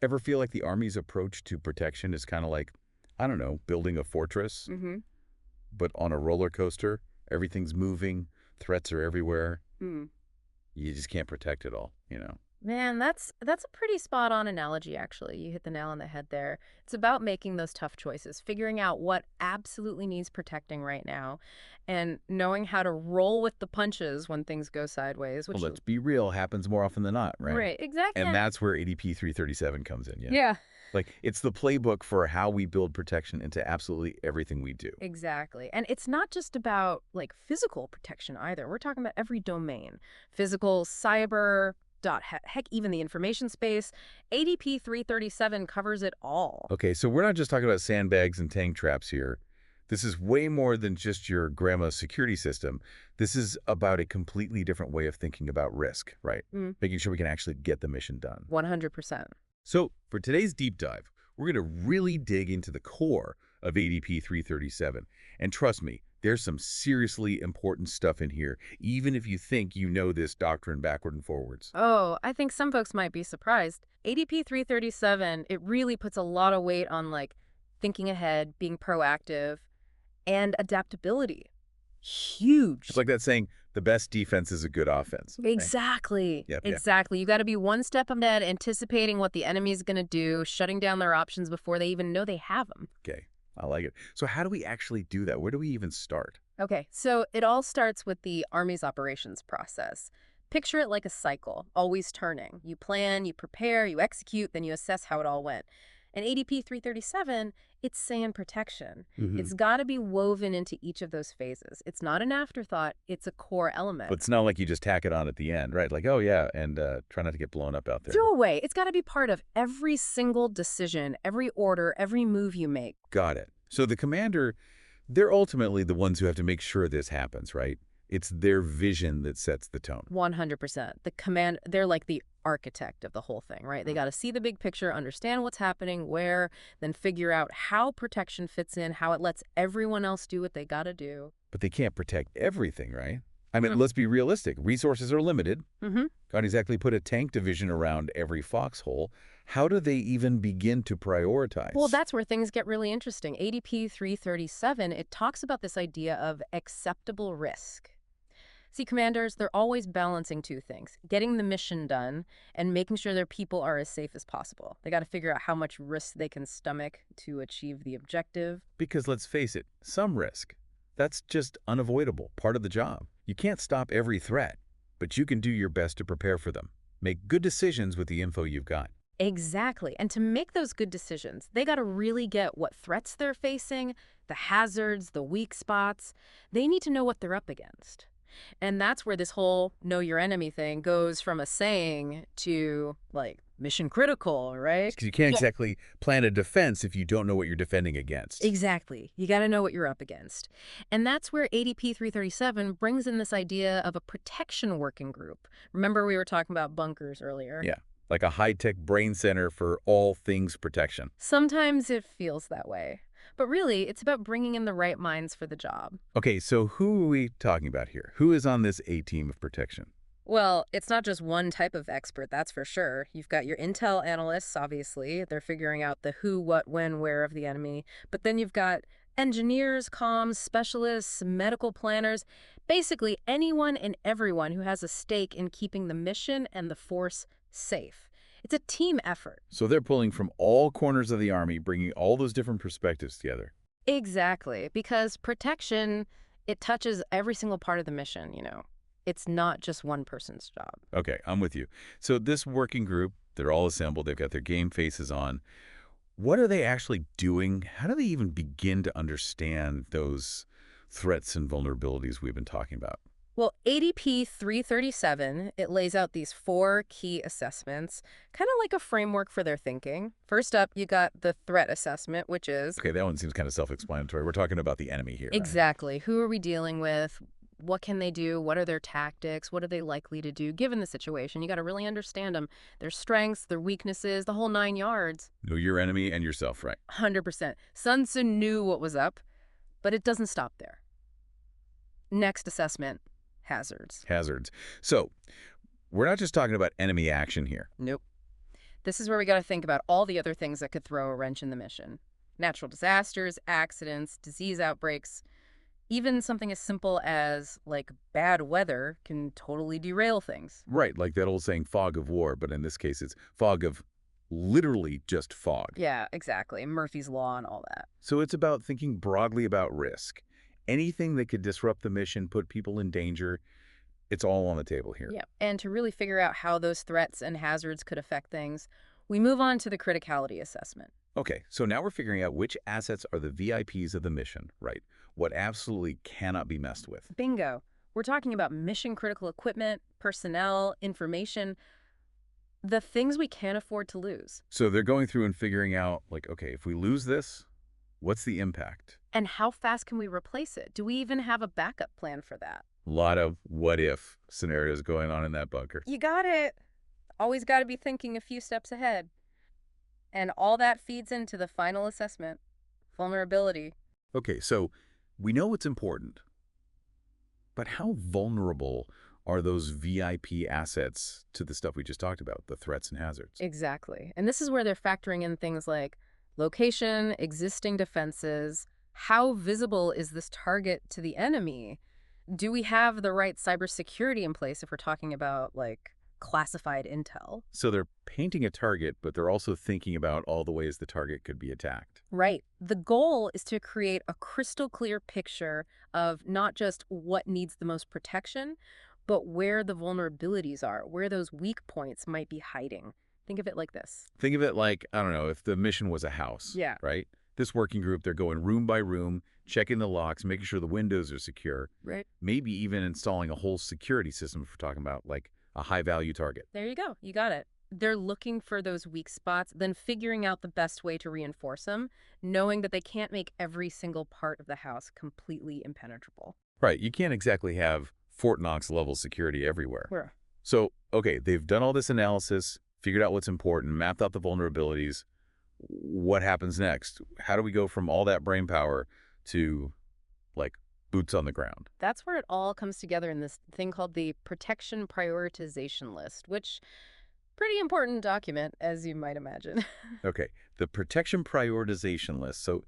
Ever feel like the Army's approach to protection is kind of like, I don't know, building a fortress, Mm-hmm. but on a roller coaster? Everything's moving, threats are everywhere. Mm. You just can't protect it all, you know? Man, that's a pretty spot on analogy, actually. You hit the nail on the head there. It's about making those tough choices, figuring out what absolutely needs protecting right now, and knowing how to roll with the punches when things go sideways, Well, which, let's be real, happens more often than not, right? right, exactly. And that's where ADP 337 comes in, yeah. Yeah, Like, it's the playbook for how we build protection into absolutely everything we do. exactly. And it's not just about like physical protection either. We're talking about every domain, physical, cyber, heck, even the information space. ADP 337 covers it all. Okay, so we're not just talking about sandbags and tank traps here. This is way more than just your grandma's security system. This is about a completely different way of thinking about risk, right? Mm, Making sure we can actually get the mission done. 100%. So for today's deep dive, we're going to really dig into the core of ADP 337. And trust me, there's some seriously important stuff in here, even if you think you know this doctrine backward and forwards. Oh, I think some folks might be surprised. ADP 337, it really puts a lot of weight on like thinking ahead, being proactive, and adaptability. It's Huge. like that saying, the best defense is a good offense, right? Exactly. Yep, yeah. Exactly. You got to be one step ahead, anticipating what the enemy is going to do, shutting down their options before they even know they have them. Okay, I like it. So how do we actually do that? Where do we even start? Okay, so it all starts with the Army's operations process. Picture it like a cycle, always turning. You plan, you prepare, you execute, then you assess how it all went. And ADP 337, it's saying protection. Hmm. It's got to be woven into each of those phases. It's not an afterthought, it's a core But element. it's not like you just tack it on at the end, right? Like, oh yeah, and try not to get blown up out there. No way. It's got to be part of every single decision, every order, every move you make. Got it. So the commander, they're ultimately the ones who have to make sure this happens, right? It's their vision that sets the tone. 100%. They're like the architect of the whole thing, right? They got to see the big picture, understand what's happening, where, then figure out how protection fits in, how it lets everyone else do what they got to do. But they can't protect everything, right? I mean, Mm. let's be realistic. Resources are limited. Mm-hmm. Can't exactly put a tank division around every foxhole. How do they even begin to prioritize? Well, that's where things get really interesting. ADP 337, it talks about this idea of acceptable risk. See, commanders, they're always balancing two things, getting the mission done and making sure their people are as safe as possible. They got to figure out how much risk they can stomach to achieve the objective. Because let's face it, some risk. That's just unavoidable, part of the job. You can't stop every threat, but you can do your best to prepare for them. Make good decisions with the info you've got. Exactly. And to make those good decisions, they got to really get what threats they're facing, the hazards, the weak spots. They need to know what they're up against. And that's where this whole know your enemy thing goes from a saying to like mission critical, right? Because you can't Yeah. exactly plan a defense if you don't know what you're defending against. Exactly. You got to know what you're up against. And that's where ADP 337 brings in this idea of a protection working group. Remember we were talking about bunkers earlier? Yeah, like a high-tech brain center for all things protection. Sometimes it feels that way. But really, it's about bringing in the right minds for the job. Okay, so who are we talking about here? Who is on this A-team of protection? Well, it's not just one type of expert, that's for sure. You've got your intel analysts, obviously. They're figuring out the who, what, when, where of the enemy. But then you've got engineers, comms, specialists, medical planners, basically anyone and everyone who has a stake in keeping the mission and the force safe. It's a team effort. So they're pulling from all corners of the Army, bringing all those different perspectives together. Exactly, because protection, it touches every single part of the mission. It's not just one person's job. Okay, I'm with you. So this working group, they're all assembled. They've got their game faces on. What are they actually doing? How do they even begin to understand those threats and vulnerabilities we've been talking about? Well, ADP 337, it lays out these 4 key assessments, kind of like a framework for their thinking. First up, you got the threat assessment, which is Okay, that one seems kind of self-explanatory. We're talking about the enemy here, right? exactly who are we dealing with? What can they do? What are their tactics? What are they likely to do given the situation? You got to really understand them, their strengths, their weaknesses, the whole 9 yards. Know your enemy and yourself, right? 100%. Sun Tzu knew what was up, but it doesn't stop there. Next assessment, hazards. Hazards. So we're not just talking about enemy action here. Nope. This is where we got to think about all the other things that could throw a wrench in the mission. Natural disasters, accidents, disease outbreaks, even something as simple as, like, bad weather can totally derail things. Right, like that old saying, fog of war, but in this case, it's fog of literally just fog. Yeah, exactly. Murphy's Law and all that. So it's about thinking broadly about risk. Anything that could disrupt the mission, put people in danger, it's all on the table here. Yeah. And to really figure out how those threats and hazards could affect things, we move on to the criticality assessment. Okay, so now we're figuring out which assets are the VIPs of the mission, right? What absolutely cannot be messed with. Bingo. We're talking about mission critical equipment, personnel, information, the things we can't afford to lose. So they're going through and figuring out, like, okay, if we lose this, what's the impact? And how fast can we replace it? Do we even have a backup plan for that? A lot of what-if scenarios going on in that bunker. You got it. Always got to be thinking a few steps ahead. And all that feeds into the final assessment, vulnerability. Okay, so we know it's important, but how vulnerable are those VIP assets to the stuff we just talked about, the threats and hazards? Exactly. And this is where they're factoring in things like location, existing defenses, how visible is this target to the enemy? Do we have the right cybersecurity in place if we're talking about, like, classified intel? So they're painting a target, but they're also thinking about all the ways the target could be attacked. Right. The goal is to create a crystal clear picture of not just what needs the most protection, but where the vulnerabilities are, where those weak points might be hiding. Think of it like this. Think of it like, I don't know, if the mission was a house, Yeah. right? This working group, they're going room by room, checking the locks, making sure the windows are secure, Right. maybe even installing a whole security system if we're talking about like a high-value target. There you go. You got it. They're looking for those weak spots, then figuring out the best way to reinforce them, knowing that they can't make every single part of the house completely impenetrable. Right, you can't exactly have Fort Knox level security everywhere. Where? So, okay, they've done all this analysis, figured out what's important, mapped out the vulnerabilities. What happens next? How do we go from all that brain power to, like, boots on the ground? That's where it all comes together in this thing called the Protection Prioritization List, which pretty important document, as you might imagine. Okay, the protection prioritization list. So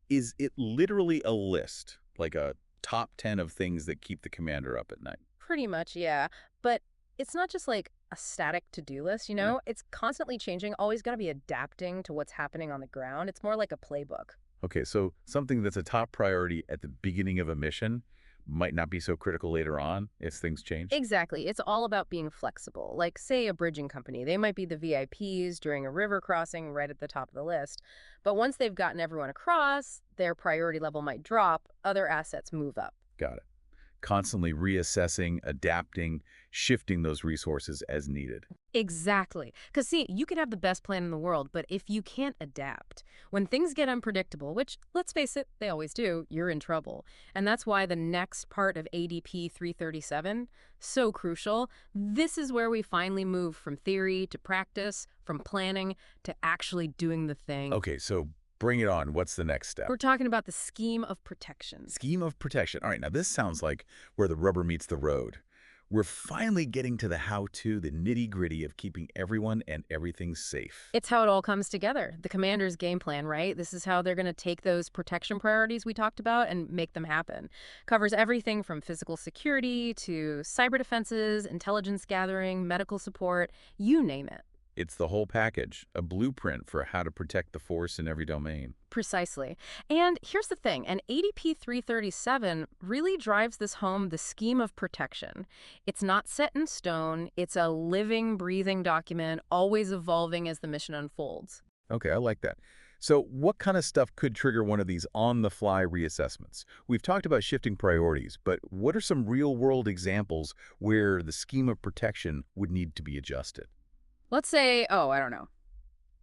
is it literally a list, like a top 10 of things that keep the commander up at night? Pretty much, yeah. But it's not just like a static to-do list, you know? It's constantly changing, always got to be adapting to what's happening on the ground. It's more like a playbook. Okay, so something that's a top priority at the beginning of a mission might not be so critical later on as things change. Exactly. It's all about being flexible. Like, say, a bridging company. They might be the VIPs during a river crossing right at the top of the list. But once they've gotten everyone across, their priority level might drop. Other assets move up. Got it. Constantly reassessing, adapting, shifting those resources as needed. Exactly. Because, see, you can have the best plan in the world, but if you can't adapt, when things get unpredictable, which, let's face it, they always do, you're in trouble. And that's why the next part of ADP 337, so crucial. This is where we finally move from theory to practice, from planning to actually doing the thing. Okay, so bring it on. What's the next step? We're talking about the scheme of protection. Scheme of protection. All right, now this sounds like where the rubber meets the road. We're finally getting to the how-to, the nitty-gritty of keeping everyone and everything safe. It's how it all comes together. The commander's game plan, right? This is how they're going to take those protection priorities we talked about and make them happen. Covers everything from physical security to cyber defenses, intelligence gathering, medical support, you name it. It's the whole package, a blueprint for how to protect the force in every domain. Precisely. And here's the thing, an ADP 337 really drives this home, the scheme of protection. It's not set in stone. It's a living, breathing document, always evolving as the mission unfolds. Okay, I like that. So what kind of stuff could trigger one of these on-the-fly reassessments? We've talked about shifting priorities, but what are some real-world examples where the scheme of protection would need to be adjusted? Let's say, oh, I don't know,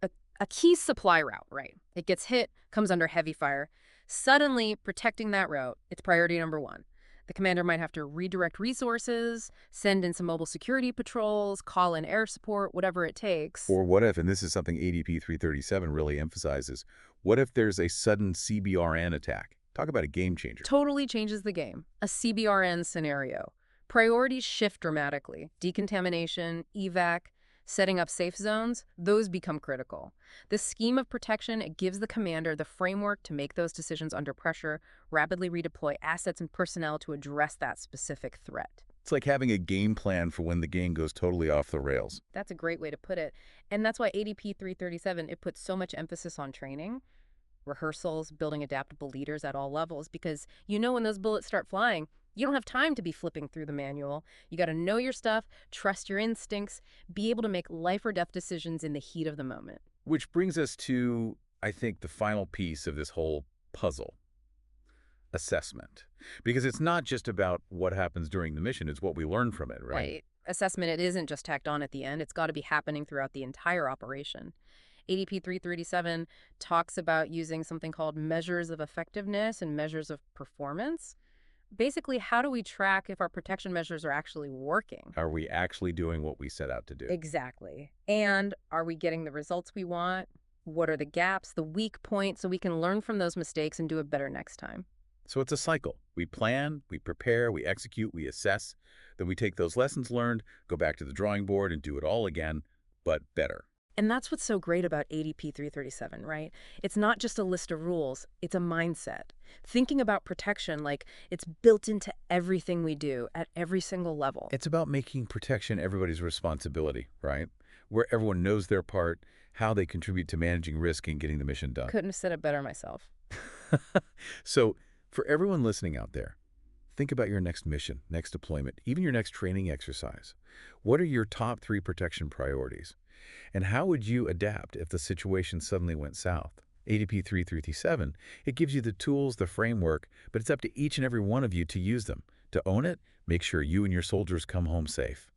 a key supply route, right? It gets hit, comes under heavy fire. Suddenly, protecting that route, it's priority number one. The commander might have to redirect resources, send in some mobile security patrols, call in air support, whatever it takes. Or what if, and this is something ADP 337 really emphasizes, what if there's a sudden CBRN attack? Talk about a game changer. Totally changes the game. A CBRN scenario. Priorities shift dramatically. Decontamination, evac, Setting up safe zones, those become critical. The scheme of protection, it gives the commander the framework to make those decisions under pressure, rapidly redeploy assets and personnel to address that specific threat. It's like having a game plan for when the game goes totally off the rails. That's a great way to put it. And that's why ADP 337, it puts so much emphasis on training, rehearsals, building adaptable leaders at all levels, because when those bullets start flying, you don't have time to be flipping through the manual. You got to know your stuff, trust your instincts, be able to make life or death decisions in the heat of the moment. Which brings us to, I think, the final piece of this whole puzzle. Assessment. Because it's not just about what happens during the mission, it's what we learn from it, right? Right. Assessment, it isn't just tacked on at the end. It's got to be happening throughout the entire operation. ADP 337 talks about using something called measures of effectiveness and measures of performance. Basically, how do we track if our protection measures are actually working? Are we actually doing what we set out to do? Exactly. And are we getting the results we want? What are the gaps, the weak points, so we can learn from those mistakes and do it better next time? So it's a cycle. We plan, we prepare, we execute, we assess. Then we take those lessons learned, go back to the drawing board and do it all again, but better. And that's what's so great about ADP 337, right? It's not just a list of rules, it's a mindset. Thinking about protection like it's built into everything we do at every single level. It's about making protection everybody's responsibility, right? Where everyone knows their part, how they contribute to managing risk and getting the mission done. Couldn't have said it better myself. So, for everyone listening out there, think about your next mission, next deployment, even your next training exercise. What are your top 3 protection priorities? And how would you adapt if the situation suddenly went south? ADP 337, it gives you the tools, the framework, but it's up to each and every one of you to use them. To own it, make sure you and your soldiers come home safe.